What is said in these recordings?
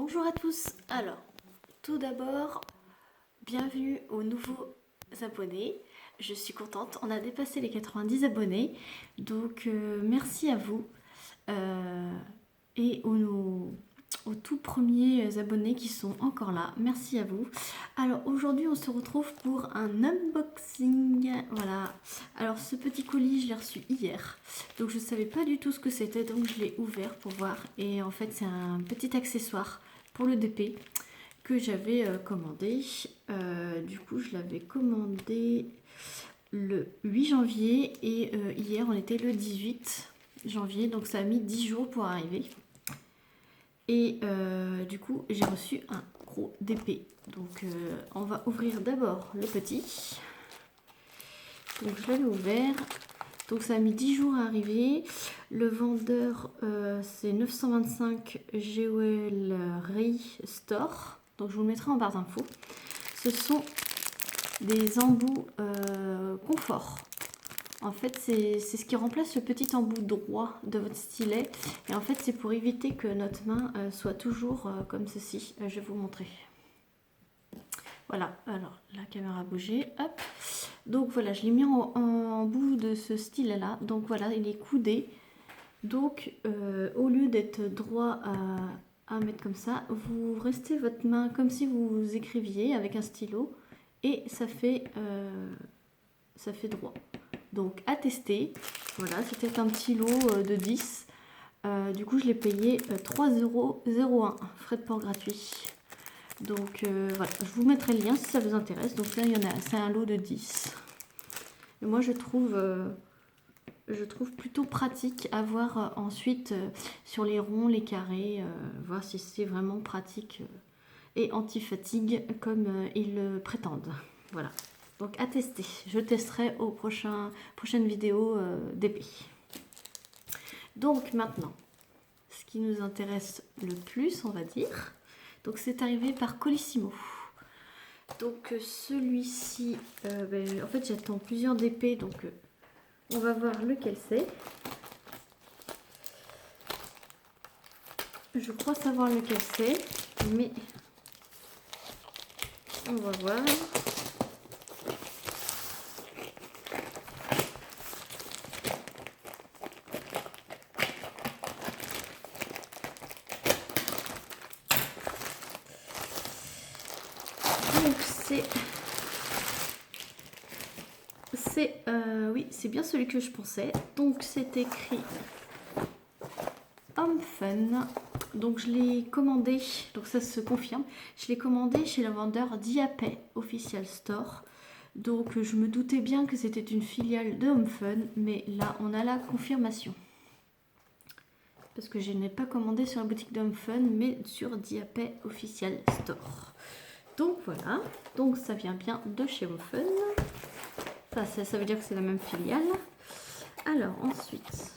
Bonjour à tous. Alors, tout d'abord, bienvenue aux nouveaux abonnés. Je suis contente, on a dépassé les 90 abonnés, donc merci à vous et aux tout premiers abonnés qui sont encore là. Merci à vous. Alors aujourd'hui, on se retrouve pour un unboxing. Voilà. Alors ce petit colis, je l'ai reçu hier, donc je ne savais pas du tout ce que c'était, donc je l'ai ouvert pour voir. Et en fait, c'est un petit accessoire pour le DP que j'avais commandé. Du coup, je l'avais commandé le 8 janvier et hier, on était le 18 janvier, donc ça a mis 10 jours pour arriver. Et du coup, j'ai reçu un gros DP. Donc, on va ouvrir d'abord le petit. Donc, je l'avais ouvert. Donc, ça a mis 10 jours à arriver. Le vendeur, c'est 925 Jewelry Store. Donc, je vous le mettrai en barre d'infos. Ce sont des embouts confort. En fait, c'est ce qui remplace le petit embout droit de votre stylet. Et en fait, c'est pour éviter que notre main soit toujours comme ceci. Je vais vous montrer. Voilà, alors la caméra a bougé. Hop. Donc voilà, je l'ai mis en bout de ce stylet-là. Donc voilà, il est coudé. Donc, au lieu d'être droit à mettre comme ça, vous restez votre main comme si vous écriviez avec un stylo. Et ça fait droit. Donc à tester, voilà, c'était un petit lot de 10. Du coup, je l'ai payé 3,01 €, frais de port gratuit. Donc voilà, je vous mettrai le lien si ça vous intéresse. Donc là, il y en a, c'est un lot de 10. Et moi, je trouve plutôt pratique à voir ensuite sur les ronds, les carrés, voir si c'est vraiment pratique et anti-fatigue comme ils le prétendent. Voilà. Donc à tester. Je testerai aux prochaines vidéos d'épée. Donc maintenant, ce qui nous intéresse le plus, on va dire. Donc c'est arrivé par Colissimo. Donc celui-ci, en fait j'attends plusieurs DP, donc on va voir lequel c'est. Je crois savoir lequel c'est, mais on va voir. Donc oui, c'est bien celui que je pensais. Donc c'est écrit Home Fun. Donc je l'ai commandé, donc ça se confirme. Je l'ai commandé chez le vendeur Diapet Official Store. Donc je me doutais bien que c'était une filiale de Home Fun, mais là on a la confirmation. Parce que je n'ai pas commandé sur la boutique de Home Fun, mais sur Diapet Official Store. Donc voilà, donc ça vient bien de chez Home Fun. Ça veut dire que c'est la même filiale. Alors ensuite,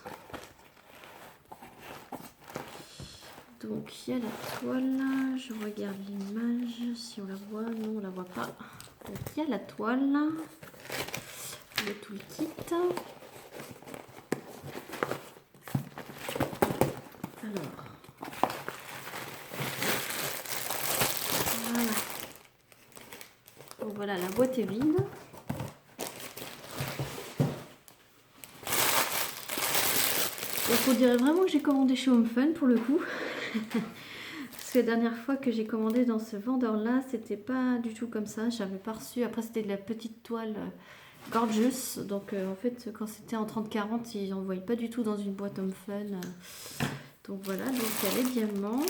donc il y a la toile. Je regarde l'image si on la voit. Non, on la voit pas. Donc il y a la toile, le toolkit. Alors voilà. Donc voilà, la boîte est vide. Donc on dirait vraiment que j'ai commandé chez Home Fun pour le coup. Parce que la dernière fois que j'ai commandé dans ce vendeur là, c'était pas du tout comme ça. J'avais pas reçu. Après, c'était de la petite toile gorgeous. Donc en fait, quand c'était en 30-40, ils n'envoyaient pas du tout dans une boîte Home Fun. Donc voilà, donc il y a les diamants.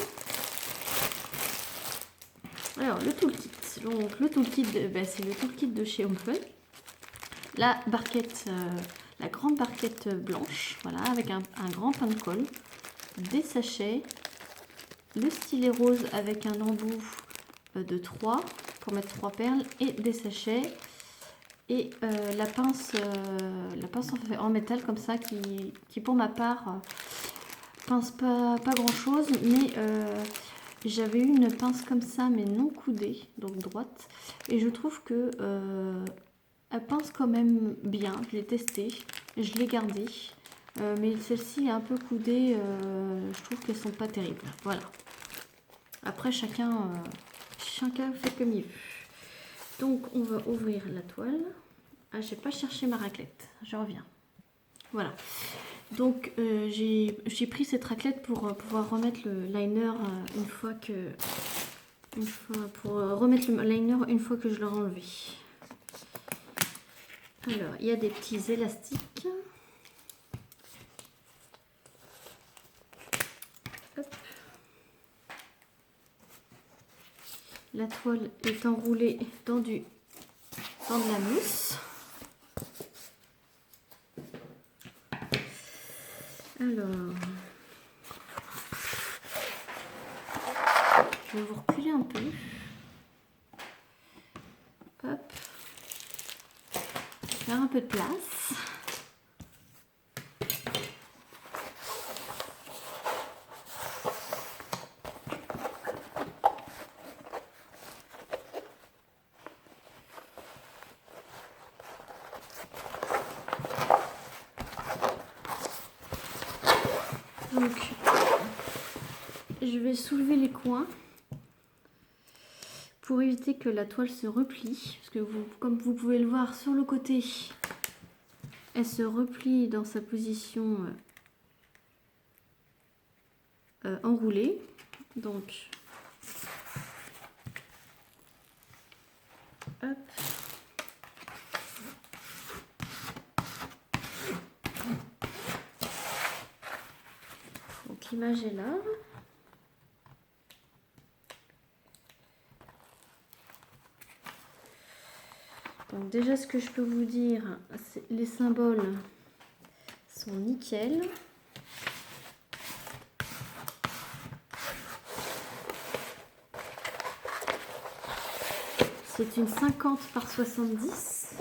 Alors le toolkit. Donc le toolkit, c'est le toolkit de chez Home Fun. La barquette. La grande barquette blanche, voilà, avec un grand pain de colle, des sachets, le stylet rose avec un embout de 3 pour mettre 3 perles et des sachets et la pince en métal comme ça qui pour ma part pince pas grand chose, mais j'avais eu une pince comme ça mais non coudée, donc droite, et je trouve que elle pince quand même bien. Je l'ai testée, je l'ai gardée, mais celle-ci est un peu coudée. Je trouve qu'elles sont pas terribles. Voilà. Après, chacun fait comme il veut. Donc, on va ouvrir la toile. Ah, j'ai pas cherché ma raclette. Je reviens. Voilà. Donc, j'ai pris cette raclette pour pouvoir remettre le liner remettre le liner une fois que je l'aurai enlevé. Alors, il y a des petits élastiques. Hop. La toile est enroulée dans de la mousse. Alors, je vais vous reculer un peu. Hop. Faire un peu de place. Donc, je vais soulever les coins pour éviter que la toile se replie. Parce que comme vous pouvez le voir sur le côté, elle se replie dans sa position enroulée. Donc, hop. Donc l'image est là. Donc déjà, ce que je peux vous dire, les symboles sont nickel. C'est une 50 par 70.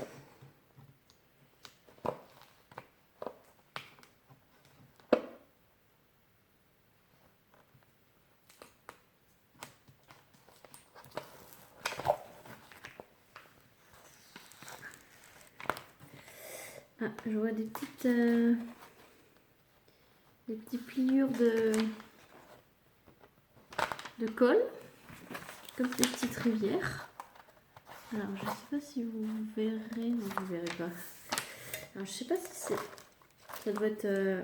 Ah, je vois des petits pliures de colle, comme des petites rivières. Alors, je ne sais pas si vous verrez, non, vous ne verrez pas. Alors, je ne sais pas si ça doit être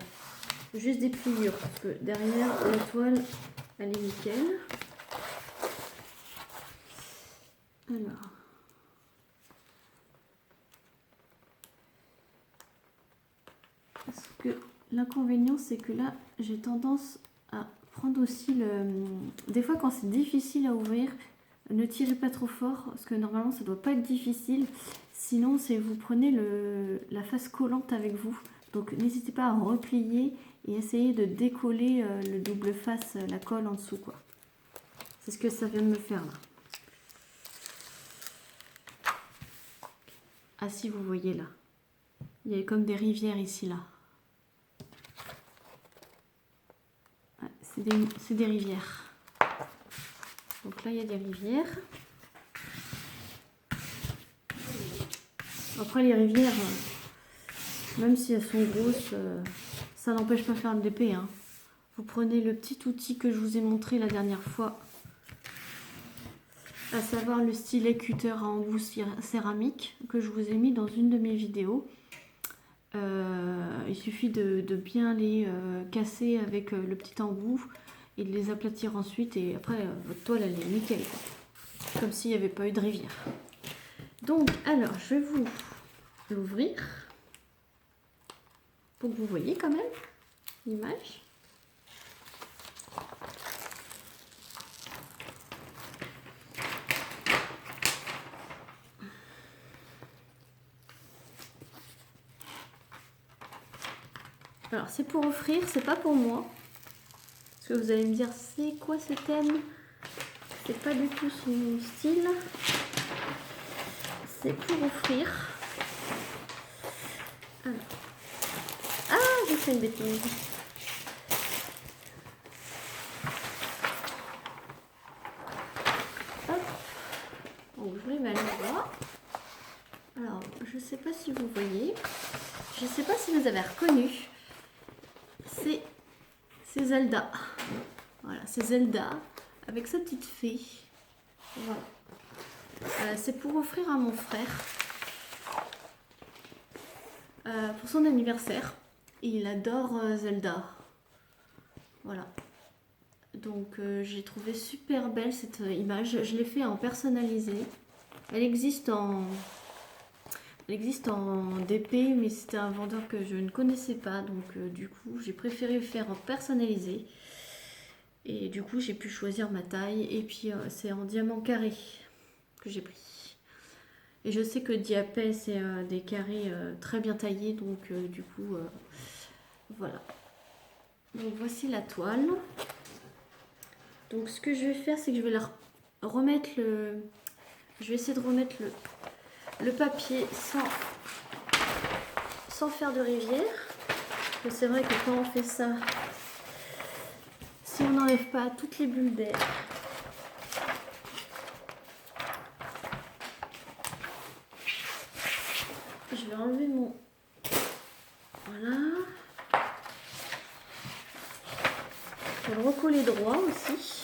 juste des pliures, parce que derrière la toile, elle est nickel. Alors, parce que l'inconvénient, c'est que là, j'ai tendance à prendre aussi des fois, quand c'est difficile à ouvrir, ne tirez pas trop fort, parce que normalement, ça ne doit pas être difficile. Sinon, c'est vous prenez la face collante avec vous. Donc, n'hésitez pas à replier et essayer de décoller le double face, la colle en dessous, quoi. C'est ce que ça vient de me faire, là. Ah si, vous voyez là. Il y a comme des rivières ici, là. Ouais, c'est des rivières. Donc là, il y a des rivières. Après, les rivières, même si elles sont grosses, ça n'empêche pas de faire le DP, hein. Vous prenez le petit outil que je vous ai montré la dernière fois, à savoir le stylet cutter à embout céramique que je vous ai mis dans une de mes vidéos. Il suffit de bien les casser avec le petit embout et de les aplatir ensuite, et après votre toile elle est nickel, quoi. Comme s'il n'y avait pas eu de rivière. Donc alors je vais vous l'ouvrir pour que vous voyez quand même l'image. Alors c'est pour offrir, c'est pas pour moi. Parce que vous allez me dire, c'est quoi ce thème? C'est pas du tout son style. C'est pour offrir. Alors. Ah, j'ai fait une bêtise. Hop. Donc je les mets là. Alors, je sais pas si vous voyez. Je sais pas si vous avez reconnu. C'est Zelda. Voilà, c'est Zelda avec sa petite fée. Voilà. C'est pour offrir à mon frère pour son anniversaire. Il adore Zelda. Voilà. Donc j'ai trouvé super belle cette image. Je l'ai fait en personnalisé. Elle existe en DP, mais c'était un vendeur que je ne connaissais pas. Donc du coup, j'ai préféré faire en personnalisé. Et du coup, j'ai pu choisir ma taille. Et puis c'est en diamant carré que j'ai pris. Et je sais que Diapet, c'est des carrés très bien taillés. Donc du coup, voilà. Donc voici la toile. Donc ce que je vais faire, c'est que je vais remettre le... Je vais essayer de remettre le papier sans faire de rivière. C'est vrai que quand on fait ça, si on n'enlève pas toutes les bulles d'air, je vais enlever mon... Voilà. Je vais le recoller droit aussi.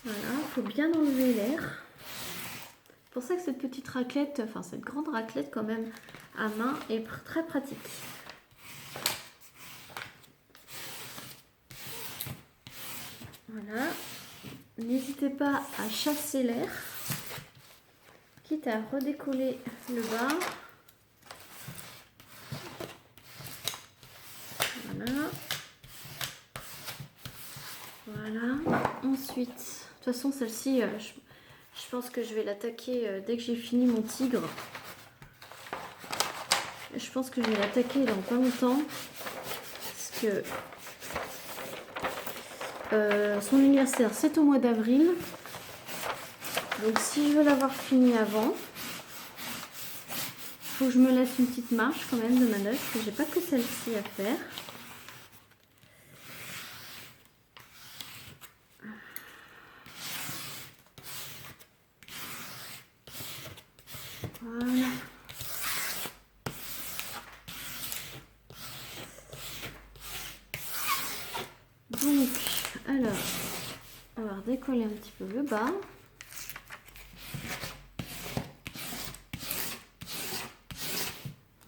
Voilà, il faut bien enlever l'air. C'est pour ça que cette petite raclette, enfin cette grande raclette quand même à main est très pratique. Voilà. N'hésitez pas à chasser l'air, quitte à redécoller le bas. Voilà. Voilà. Ensuite, de toute façon celle-ci, je pense que je vais l'attaquer dès que j'ai fini mon tigre. Je pense que je vais l'attaquer dans pas longtemps. Parce que son anniversaire, c'est au mois d'avril. Donc si je veux l'avoir fini avant, il faut que je me laisse une petite marge quand même de manœuvre. Parce que j'ai pas que celle-ci à faire. Voilà. Donc, alors, on va redécoller un petit peu le bas.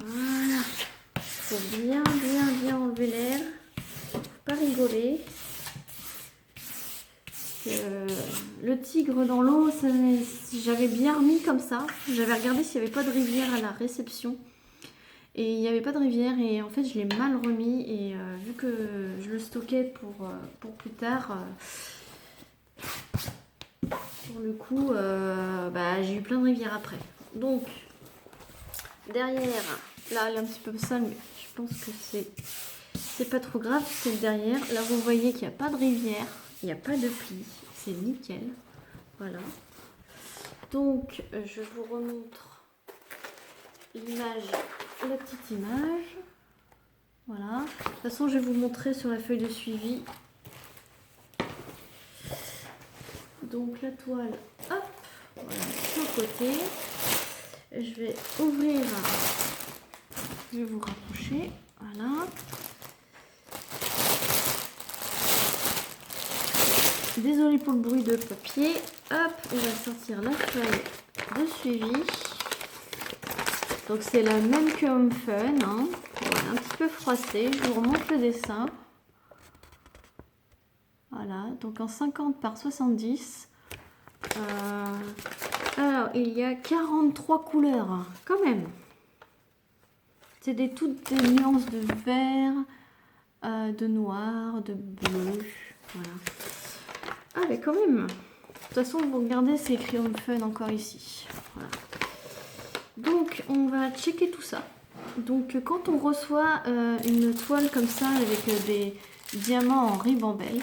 Voilà. Il faut bien enlever l'air. Faut pas rigoler. Le tigre dans l'eau, j'avais bien remis comme ça. J'avais regardé s'il n'y avait pas de rivière à la réception. Et il n'y avait pas de rivière et en fait je l'ai mal remis et vu que je le stockais pour plus tard, pour le coup j'ai eu plein de rivières après. Donc derrière, là elle est un petit peu sale mais je pense que c'est pas trop grave, c'est le derrière. Là vous voyez qu'il n'y a pas de rivière, il n'y a pas de pli, c'est nickel. Voilà. Donc je vous remontre l'image. La petite image, voilà. De toute façon, je vais vous montrer sur la feuille de suivi. Donc la toile, hop, voilà, sur le côté. Je vais ouvrir, je vais vous rapprocher, voilà. Désolée pour le bruit de papier. Hop, on va sortir la feuille de suivi. Donc c'est la même que Home Fun, hein. Voilà, un petit peu froissé. Je vous remonte le dessin. Voilà, donc en 50 par 70. Alors il y a 43 couleurs, quand même. C'est toutes des nuances de vert, de noir, de bleu. Voilà. Ah mais quand même. De toute façon, vous regardez, c'est écrit Home Fun encore ici. Voilà. Donc on va checker tout ça. Donc quand on reçoit une toile comme ça avec des diamants en ribambelle,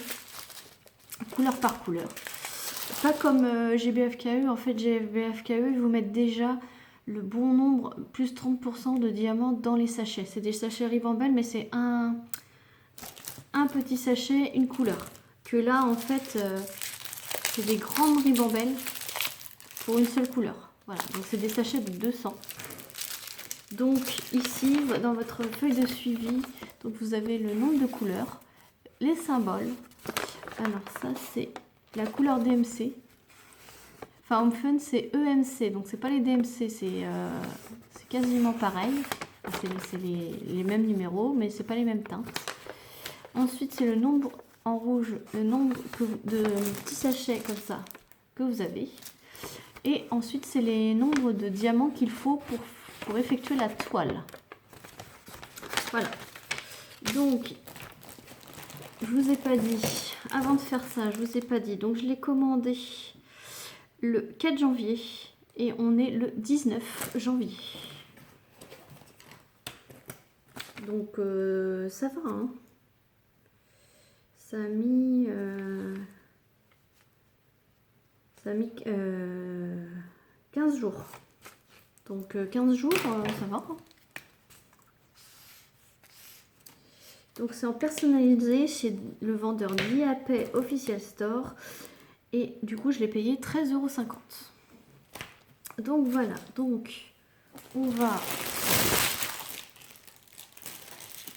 couleur par couleur, pas comme GBFKE, en fait GBFKE ils vous mettent déjà le bon nombre, plus 30% de diamants dans les sachets. C'est des sachets ribambelle mais c'est un petit sachet, une couleur. Que là en fait c'est des grandes ribambelles pour une seule couleur. Voilà, donc c'est des sachets de 200. Donc ici, dans votre feuille de suivi, donc vous avez le nombre de couleurs, les symboles, Alors ça c'est la couleur DMC. Enfin Home Fun c'est EMC, donc c'est pas les DMC, c'est quasiment pareil. C'est les mêmes numéros, mais c'est pas les mêmes teintes. Ensuite c'est le nombre en rouge, le nombre de petits sachets comme ça que vous avez. Et ensuite c'est les nombres de diamants qu'il faut pour effectuer la toile. Voilà. Donc je vous ai pas dit, avant de faire ça, je vous ai pas dit. Donc je l'ai commandé le 4 janvier et on est le 19 janvier. Donc ça va, hein. Ça a mis 15 jours. Donc 15 jours, ça va. Donc c'est en personnalisé chez le vendeur Diapay Official Store. Et du coup je l'ai payé 13,50 €. Donc voilà, donc on va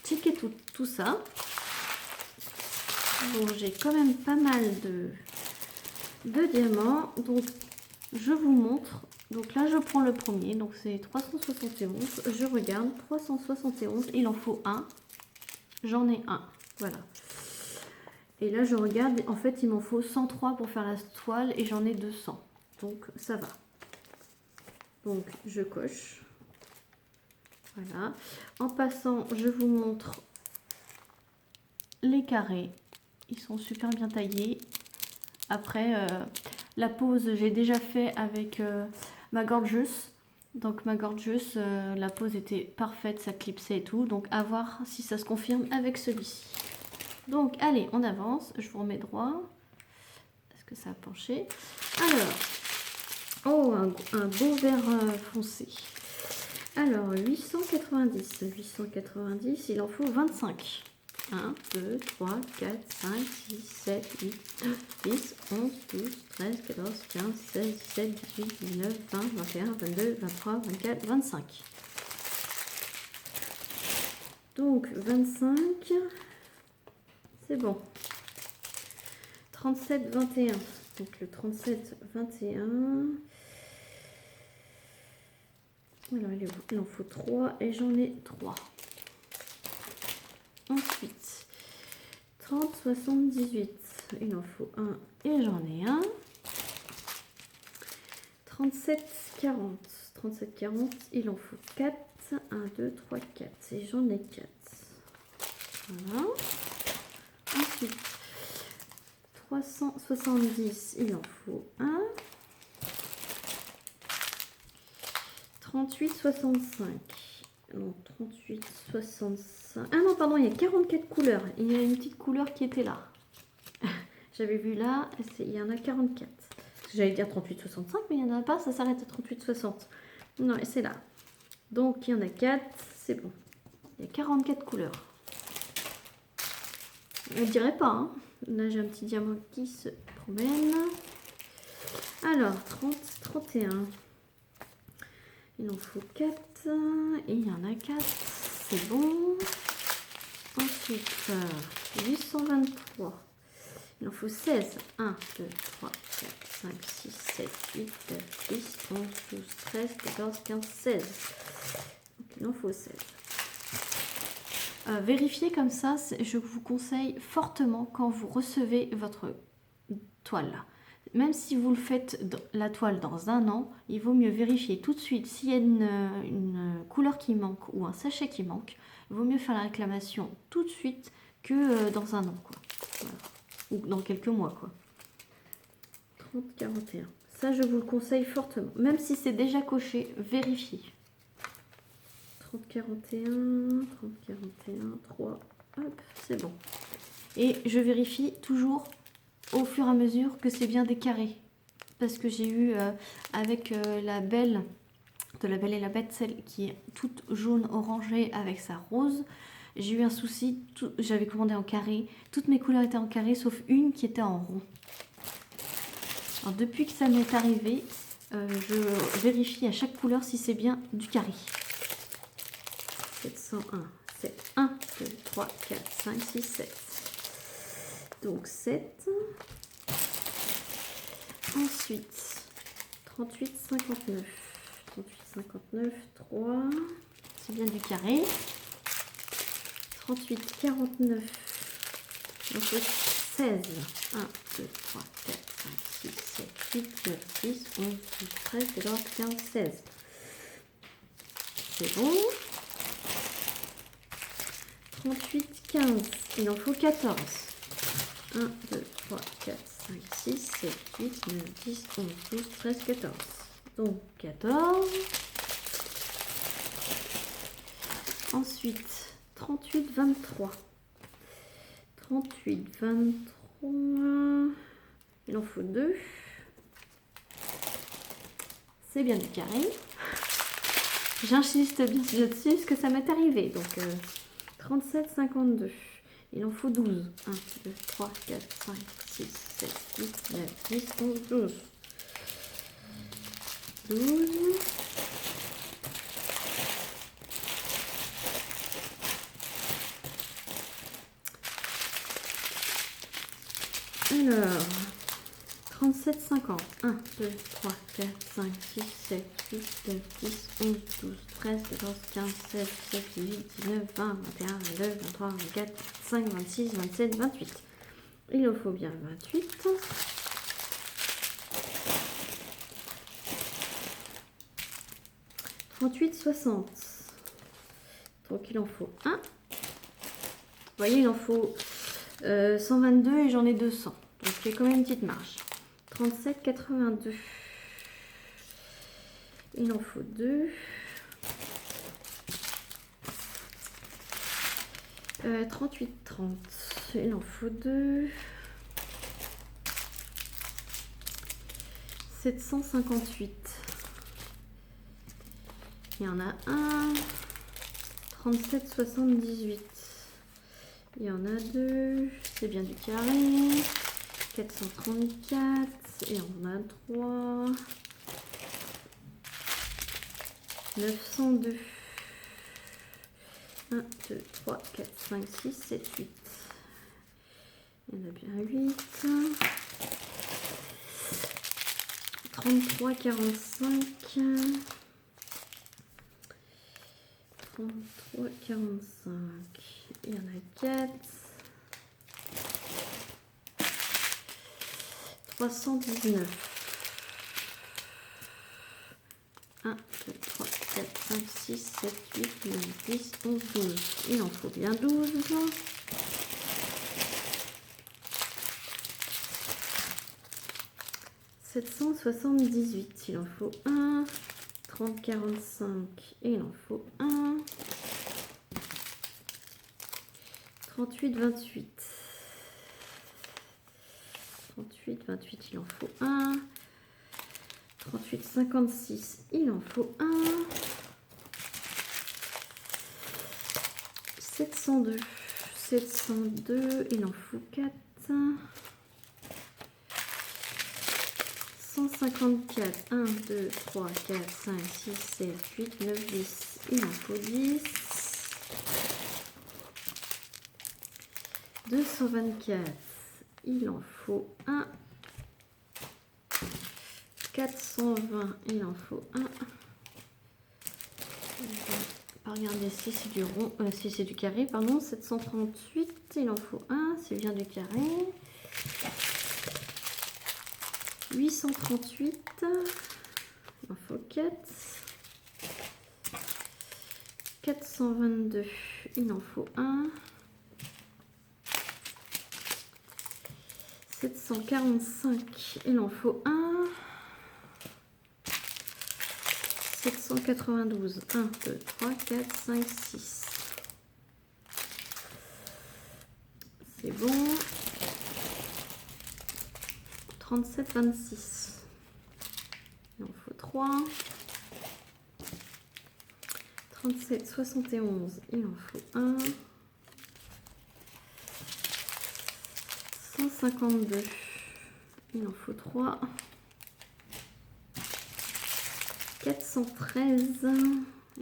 checker tout ça. Bon, j'ai quand même pas mal de diamants. Donc je vous montre. Donc là je prends le premier. Donc c'est 371. Je regarde 371. Il en faut un. J'en ai un. Voilà. Et là je regarde. En fait il m'en faut 103 pour faire la toile. Et j'en ai 200. Donc ça va. Donc je coche. Voilà. En passant, je vous montre les carrés. Ils sont super bien taillés. Après, la pose, j'ai déjà fait avec ma Gorgeous. Donc ma Gorgeous, la pose était parfaite, ça clipsait et tout. Donc à voir si ça se confirme avec celui-ci. Donc allez, on avance. Je vous remets droit. Est-ce que ça a penché? Alors, oh, un beau vert foncé. Alors, 890, il en faut 25. 1, 2, 3, 4, 5, 6, 7, 8, 10, 11, 12, 13, 14, 15, 16, 17, 18, 19, 20, 21, 22, 23, 24, 25. Donc, 25, c'est bon. 37, 21. Donc, le 37, 21... Alors, il en faut 3 et j'en ai 3. Ensuite, 30, 78. Il en faut 1 et j'en ai un. 37, 40. 37, 40. Il en faut 4. 1, 2, 3, 4. Et j'en ai 4. Voilà. Ensuite, 370. Il en faut 1. 38, 65. Non, 38, 65. Ah non, pardon, il y a 44 couleurs. Il y a une petite couleur qui était là. J'avais vu là, il y en a 44. J'allais dire 38, 65, mais il n'y en a pas, ça s'arrête à 38, 60. Non, et c'est là. Donc, il y en a 4, c'est bon. Il y a 44 couleurs. Je ne dirais pas, hein. Là, j'ai un petit diamant qui se promène. Alors, 30, 31. Il en faut 4 et il y en a 4, c'est bon. Ensuite, 823. Il en faut 16. 1, 2, 3, 4, 5, 6, 7, 8, 9, 10, 11, 12, 13, 14, 15, 16. Donc, il en faut 16. Vérifiez comme ça, je vous conseille fortement quand vous recevez votre toile. Même si vous le faites la toile dans un an, il vaut mieux vérifier tout de suite s'il y a une couleur qui manque ou un sachet qui manque. Il vaut mieux faire la réclamation tout de suite que dans un an, quoi. Voilà. Ou dans quelques mois, quoi. 30, 41. Ça, je vous le conseille fortement. Même si c'est déjà coché, vérifiez. 30, 41, 30, 41, 3. Hop, c'est bon. Et je vérifie toujours au fur et à mesure que c'est bien des carrés, parce que j'ai eu avec la Belle de La Belle et la Bête, celle qui est toute jaune orangée avec sa rose, j'ai eu un souci. J'avais commandé en carré, toutes mes couleurs étaient en carré sauf une qui était en rond. Alors depuis que ça m'est arrivé, je vérifie à chaque couleur si c'est bien du carré. 701, 7, 1, 2, 3, 4, 5, 6, 7. donc 7. Ensuite, 38, 59. 38, 59, 3. C'est bien du carré. 38, 49. Donc 16. 1, 2, 3, 4, 5, 6, 7, 8, 9, 10, 11, 12, 13, 14, 15, 16. C'est bon. 38, 15. Il en faut 14. 1, 2, 3, 4, 5, 6, 7, 8, 9, 10, 11, 12, 13, 14. Donc 14. Ensuite, 38, 23. 38, 23. Il en faut 2. C'est bien du carré. J'insiste bien dessus parce que ça m'est arrivé. Donc 37, 52. Il en faut 12. 1, 2, 3, 4, 5, 6, 7, 8, 9, 10, 11, 12. 12. Alors, 37, 50. 1, 2, 3, 4, 5, 6, 7, 8, 9, 10, 11, 12, 13, 14, 15, 16, 17, 18, 19, 20, 21, 22, 23, 24, 25, 26, 27, 28. Il en faut bien 28. 38, 60. Donc il en faut 1. Vous voyez, il en faut 122 et j'en ai 200. Donc il y a quand même une petite marge. 37, 82. Il en faut 2. 38, 30. Il en faut 2. 758. Il y en a un. 37, 78. Il y en a 2. C'est bien du carré. 434. Et on a 3. 902. 1, 2, 3, 4, 5, 6, 7, 8. Il y en a bien 8. 33, 45. 33, 45. Il y en a 4. 319. 1, 2, 3, 4, 5, 6, 7, 8, 9, 10, 11, 12. Il en faut bien 12. 778. Il en faut 1. 30, 45. Et il en faut 1. 38, 28. 38, 28. Il en faut 1. 38, 56, il en faut 1. 702, 702, il en faut 4. 154, 1, 2, 3, 4, 5, 6, 7, 8, 9, 10, il en faut 10. 224, il en faut 1. 420, il en faut 1. Je vais pas regarder si c'est du rond, si c'est du carré, pardon. 738, il en faut 1, c'est bien du carré. 838, il en faut 4. 422, il en faut 1. 745, il en faut 1. 792, 1, 2, 3, 4, 5, 6. C'est bon. 37, 26. Il en faut 3. 37, 71. Il en faut 1. 152. Il en faut 3. 413,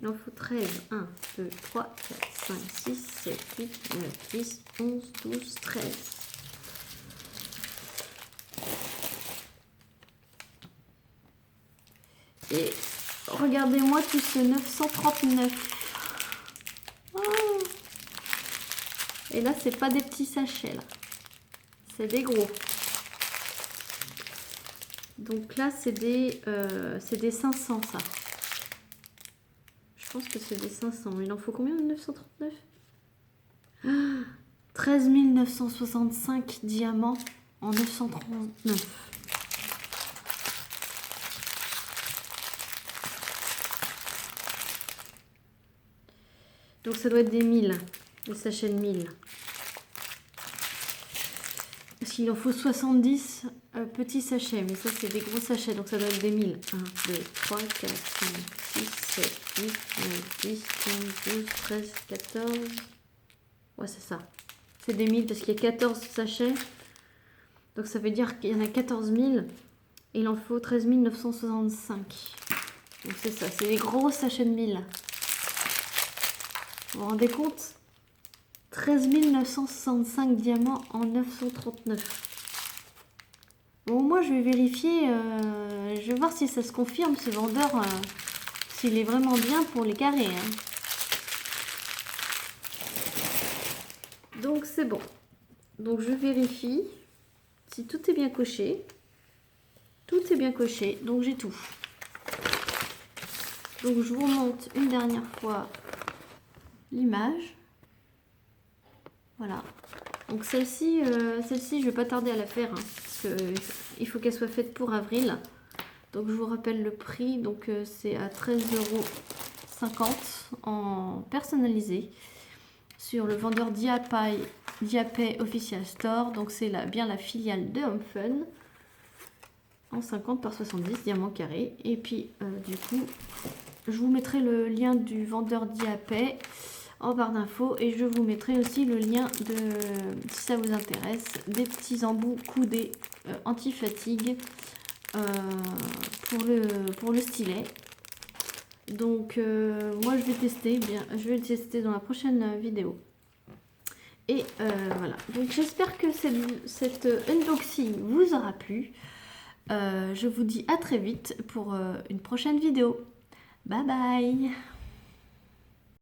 il en faut 13, 1, 2, 3, 4, 5, 6, 7, 8, 9, 10, 11, 12, 13. Et regardez-moi tout ce 939. Oh. Et là, c'est pas des petits sachets, là. C'est des gros. Donc là, c'est des 500, ça. Je pense que c'est des 500. Il en faut combien de 939 ? 13 965 diamants en 939. Donc ça doit être des 1000, des sachets de 1000. Parce qu'il en faut 70 petits sachets, mais ça c'est des gros sachets, donc ça doit être des 1000. 1, 2, 3, 4, 5, 6, 7, 8, 9, 10, 11, 12, 13, 14... Ouais, c'est ça. C'est des 1000 parce qu'il y a 14 sachets. Donc ça veut dire qu'il y en a 14 000. Et il en faut 13 965. Donc c'est ça, c'est des gros sachets de 1000. Vous vous rendez compte ? 13 965 diamants en 939. Bon, moi je vais vérifier. Je vais voir si ça se confirme, ce vendeur. S'il est vraiment bien pour les carrés. Hein. Donc c'est bon. Donc je vérifie si tout est bien coché. Tout est bien coché, donc j'ai tout. Donc je vous remonte une dernière fois l'image. Voilà. Donc celle-ci, je vais pas tarder à la faire, hein, parce que il faut qu'elle soit faite pour avril. Donc je vous rappelle le prix. Donc c'est à 13,50 € en personnalisé sur le vendeur Diapay Official Store. Donc c'est bien la filiale de Home Fun. En 50 par 70 diamants carrés. Et puis du coup je vous mettrai le lien du vendeur Diapay en barre d'infos, et je vous mettrai aussi le lien de, si ça vous intéresse, des petits embouts coudés anti-fatigue pour le stylet. Donc moi je vais tester, je vais le tester dans la prochaine vidéo. Et voilà, donc j'espère que cette unboxing vous aura plu. Je vous dis à très vite pour une prochaine vidéo. Bye bye.